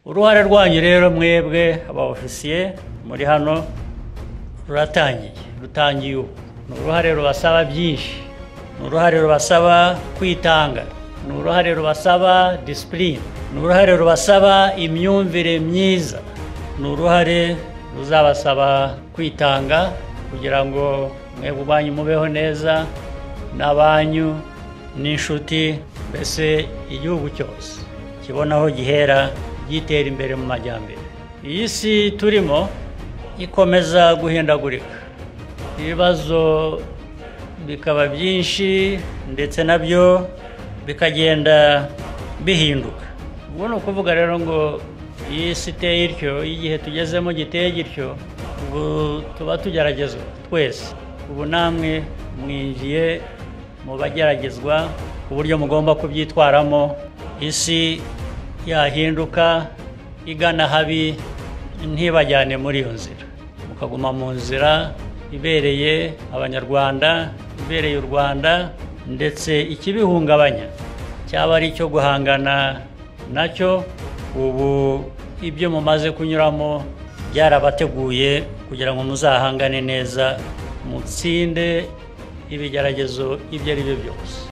uruhare rwanyu rero mwebwe aba-ofisiye muri hano rutangiye ubu. Ni uruhare rubasaba byinshi, ni uruhare rubasaba kwitanga, ni uruhare rubasaba disipurine, ni uruhare rubasaba imyumvire myiza, ni uruhare ruzabasaba kwitanga kugira ngo mwebwe ubwanyu mubeho neza n'abanyu n'inshuti, mbese igihugu cyose kibona aho gihera gitera imbere mu majyambere. Iyi si turimo ikomeza guhindagurika, ibibazo bikaba byinshi ndetse nabyo bikagenda bihinduka. Ubwo ni ukuvuga rero ngo iyi si iteye ityo, igihe tugezemo giteye gityo, ubu tuba tugeragezwa twese. Ubu namwe mwinjiye mu bageragezwa ku buryo mugomba kubyitwaramo. Isi yahinduka igana habi, ntibajyane muri iyo nzira, mukaguma mu nzira ibereye abanyarwanda, ibereye u Rwanda, ndetse ikibihungabanya cyaba ari icyo guhangana nacyo. Ubu ibyo mumaze kunyuramo byarabateguye kugira ngo muzahangane neza, mutsinde ibigeragezo ibyo ari byo byose.